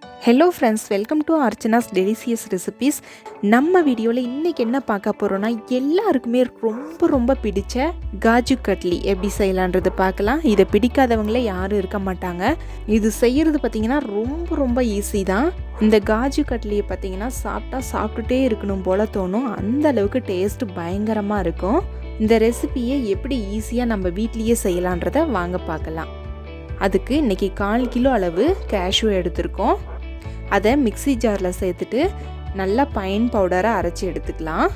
Hello friends, welcome to Archana's Delicious Recipes. நம்ம வீடியோல இன்னைக்கு என்ன பார்க்க போறோம்னா எல்லாருக்குமே ரொம்ப பிடிச்ச காஜு கட்லி எப்படி செய்யலாம்ன்றது பார்க்கலாம். இத பிடிக்காதவங்களே யாரும் இருக்க மாட்டாங்க. இது செய்யிறது பாத்தீங்கன்னா ரொம்ப ஈஸி தான். இந்த காஜு கட்லியை பாத்தீங்கன்னா சாப்பிட்டுட்டே இருக்கணும் போல தோணும். அந்த அளவுக்கு டேஸ்ட் பயங்கரமா இருக்கும். இந்த ரெசிபியை எப்படி ஈஸியா நம்ம வீட்லயே செய்யலாம்ன்றதை வாங்க பார்க்கலாம். அதுக்கு இன்னைக்கு 1/4 கிலோ அளவு கேஷ்யூ எடுத்துருக்கோம். அதை மிக்ஸி ஜாரில் சேர்த்துட்டு நல்லா ஃபைன் பவுடராக அரைச்சி எடுத்துக்கலாம்.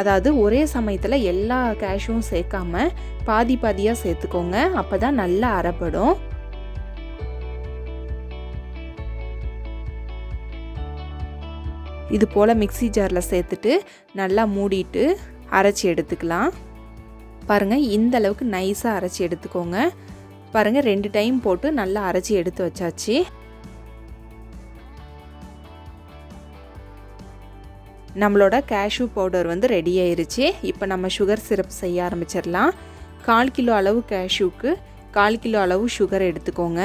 அதாவது ஒரே சமயத்தில் எல்லா கேஷ்யூவும் சேர்க்காம பாதியாக சேர்த்துக்கோங்க. அப்போ தான் நல்லா அரைப்படும். இது போல் மிக்ஸி ஜாரில் சேர்த்துட்டு நல்லா மூடிட்டு அரைச்சி எடுத்துக்கலாம். பாருங்கள், இந்த அளவுக்கு நைஸாக அரைச்சி எடுத்துக்கோங்க. பாருங்கள், 2 டைம் போட்டு நல்லா அரைச்சி எடுத்து வச்சாச்சு. நம்மளோட கேஷ்யூ பவுடர் வந்து ரெடி ஆயிருச்சு. இப்போ நம்ம சுகர் சிரப் செய்ய ஆரம்பிச்சிடலாம். 1/4 கிலோ அளவு கேஷ்யூக்கு 1/4 கிலோ அளவு சுகர் எடுத்துக்கோங்க.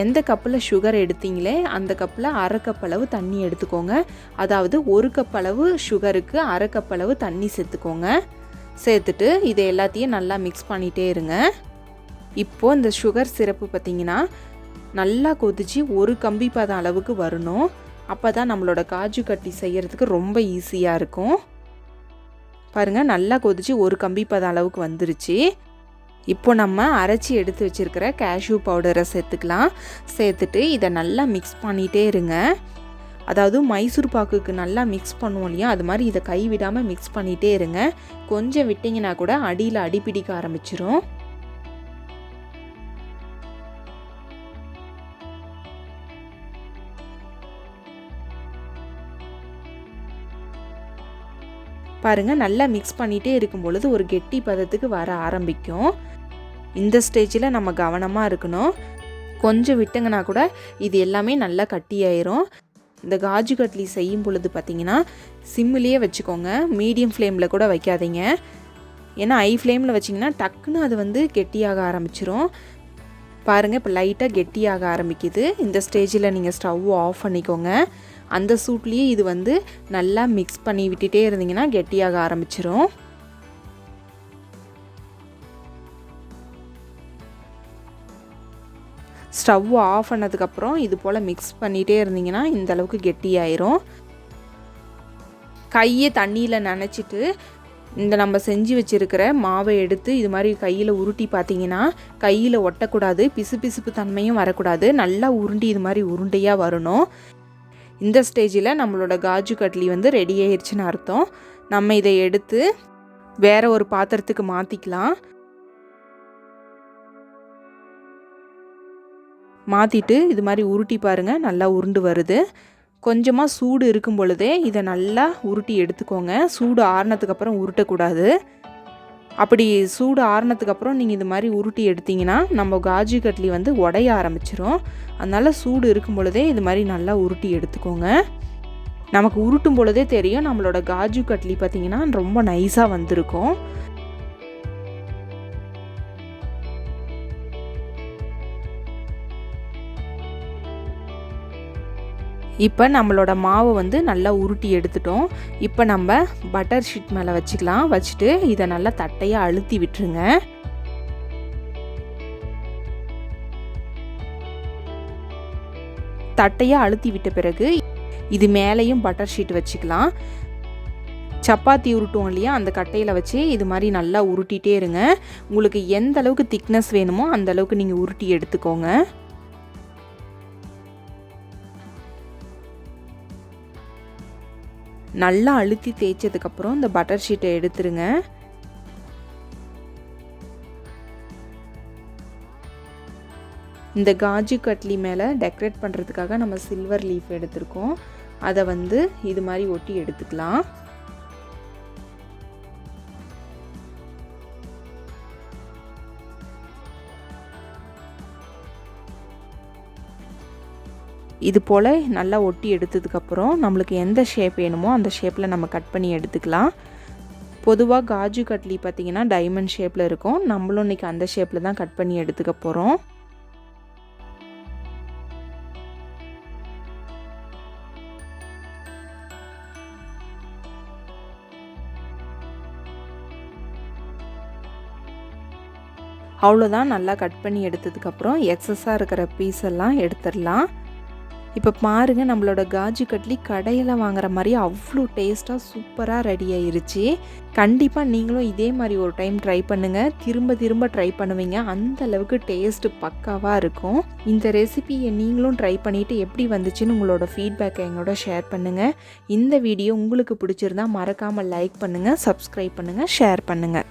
எந்த கப்பில் சுகர் எடுத்தீங்களே அந்த கப்பில் 1/2 கப் அளவு தண்ணி எடுத்துக்கோங்க. அதாவது 1 கப் அளவு சுகருக்கு 1/2 கப் அளவு தண்ணி சேர்த்துக்கோங்க. சேர்த்துட்டு இதை எல்லாத்தையும் நல்லா மிக்ஸ் பண்ணிகிட்டே இருங்க. இப்போது இந்த சுகர் சிரப்பு பார்த்திங்கன்னா நல்லா கொதிச்சு ஒரு கம்பி பதம் அளவுக்கு வரணும். அப்போ தான் நம்மளோட காஜு கட்லி செய்கிறதுக்கு ரொம்ப ஈஸியாக இருக்கும். பாருங்கள், நல்லா கொதிச்சு ஒரு கம்பி பதம் அளவுக்கு வந்துருச்சு. இப்போ நம்ம அரைச்சி எடுத்து வச்சுருக்கிற கேஷ்யூ பவுடரை சேர்த்துக்கலாம். சேர்த்துட்டு இதை நல்லா மிக்ஸ் பண்ணிகிட்டே இருங்க. அதாவது மைசூர் பாக்குக்கு நல்லா மிக்ஸ் பண்ணுவோம் இல்லையா, அது மாதிரி இதை கை விடாமல் மிக்ஸ் பண்ணிகிட்டே இருங்க. கொஞ்சம் விட்டிங்கன்னா கூட அடியில் அடிப்பிடிக்க ஆரம்பிச்சிரும். பாருங்கள், நல்லா மிக்ஸ் பண்ணிகிட்டே இருக்கும் பொழுது ஒரு கெட்டி பதத்துக்கு வர ஆரம்பிக்கும். இந்த ஸ்டேஜில் நம்ம கவனமாக இருக்கணும். கொஞ்சம் விட்டுங்கன்னா கூட இது எல்லாமே நல்லா கட்டியாயிரும். இந்த காஜு கட்லி செய்யும் பொழுது பார்த்திங்கன்னா சிம்மிலேயே வச்சுக்கோங்க. மீடியம் ஃப்ளேமில் கூட வைக்காதீங்க. ஏன்னா ஹை ஃப்ளேமில் வச்சிங்கன்னா டக்குன்னு அது வந்து கெட்டியாக ஆரம்பிச்சிரும். பாருங்கள், இப்போ லைட்டாக கெட்டியாக ஆரம்பிக்குது. இந்த ஸ்டேஜில் நீங்கள் ஸ்டவ் ஆஃப் பண்ணிக்கோங்க. அந்த சூட்லேயே இது வந்து நல்லா மிக்ஸ் பண்ணி விட்டுட்டே இருந்தீங்கன்னா கெட்டியாக ஆரம்பிச்சிரும். ஸ்டவ் ஆஃப் பண்ணதுக்கப்புறம் இது போல் மிக்ஸ் பண்ணிகிட்டே இருந்தீங்கன்னா இந்த அளவுக்கு கெட்டியாயிரும். கையை தண்ணியில் நனைச்சிட்டு இந்த நம்ம செஞ்சு வச்சுருக்கிற மாவை எடுத்து இது மாதிரி கையில் உருட்டி பார்த்தீங்கன்னா கையில் ஒட்டக்கூடாது, பிசுபிசுப்பு தன்மையும் வரக்கூடாது. நல்லா உருண்டி இது மாதிரி உருண்டையாக வரணும். இந்த ஸ்டேஜில் நம்மளோட காஜு கட்லி வந்து ரெடி ஆயிடுச்சுன்னு அர்த்தம். நம்ம இதை எடுத்து வேறு ஒரு பாத்திரத்துக்கு மாற்றிக்கலாம். மாற்றிட்டு இது மாதிரி உருட்டி பாருங்கள், நல்லா உருண்டு வருது. கொஞ்சமாக சூடு இருக்கும் பொழுதே இதை நல்லா உருட்டி எடுத்துக்கோங்க. சூடு ஆறுனதுக்கப்புறம் உருட்டக்கூடாது. அப்படி சூடு ஆறுனதுக்கப்புறம் நீங்கள் இது மாதிரி உருட்டி எடுத்திங்கன்னா நம்ம காஜு கட்லி வந்து உடைய ஆரம்பிச்சிரும். அதனால் சூடு இருக்கும் பொழுதே இது மாதிரி நல்லா உருட்டி எடுத்துக்கோங்க. நமக்கு உருட்டும் பொழுதே தெரியும் நம்மளோட காஜு கட்லி பார்த்திங்கன்னா ரொம்ப நைஸாக வந்திருக்கும். இப்போ நம்மளோட மாவை வந்து நல்லா உருட்டி எடுத்துட்டோம். இப்போ நம்ம பட்டர் ஷீட் மேலே வச்சுக்கலாம். வச்சுட்டு இதை நல்லா தட்டையாக அழுத்தி விட்டுருங்க. தட்டையாக அழுத்தி விட்ட பிறகு இது மேலேயும் பட்டர் ஷீட் வச்சுக்கலாம். சப்பாத்தி உருட்டும் இல்லையா, அந்த கட்டையில் வச்சு இது மாதிரி நல்லா உருட்டிகிட்டே இருங்க. உங்களுக்கு எந்த அளவுக்கு திக்னஸ் வேணுமோ அந்த அளவுக்கு நீங்கள் உருட்டி எடுத்துக்கோங்க. நல்லா அழுத்தி தேய்ச்சதுக்கப்புறம் இந்த பட்டர் ஷீட்டை எடுத்துருங்க. இந்த காஜு கட்லி மேலே டெக்கரேட் பண்ணுறதுக்காக நம்ம சில்வர் லீஃப் எடுத்திருக்கோம். அதை வந்து இது மாதிரி ஒட்டி எடுத்துக்கலாம். இது போல் நல்லா ஒட்டி எடுத்ததுக்கப்புறம் நம்மளுக்கு எந்த ஷேப் வேணுமோ அந்த ஷேப்பில் நம்ம கட் பண்ணி எடுத்துக்கலாம். பொதுவாக காஜு கட்லி பார்த்திங்கன்னா டைமண்ட் ஷேப்பில் இருக்கும். நம்மளும் இன்றைக்கி அந்த ஷேப்பில் தான் கட் பண்ணி எடுத்துக்க போகிறோம். அவ்வளோதான். நல்லா கட் பண்ணி எடுத்ததுக்கப்புறம் எக்ஸஸாக இருக்கிற பீஸ் எல்லாம் எடுத்துடலாம். இப்போ பாருங்கள், நம்மளோட காஜு கட்லி கடையில் வாங்குற மாதிரி அவ்வளோ டேஸ்ட்டாக சூப்பராக ரெடி ஆயிருச்சு. கண்டிப்பாக நீங்களும் இதே மாதிரி ஒரு டைம் ட்ரை பண்ணுங்கள். திரும்ப திரும்ப ட்ரை பண்ணுவீங்க. அந்த அளவுக்கு டேஸ்ட்டு பக்காவாக இருக்கும். இந்த ரெசிபியை நீங்களும் ட்ரை பண்ணிவிட்டு எப்படி வந்துச்சுன்னு உங்களோட ஃபீட்பேக்கை எங்களோட ஷேர் பண்ணுங்கள். இந்த வீடியோ உங்களுக்கு பிடிச்சிருந்தா மறக்காமல் லைக் பண்ணுங்கள், சப்ஸ்கிரைப் பண்ணுங்கள், ஷேர் பண்ணுங்கள்.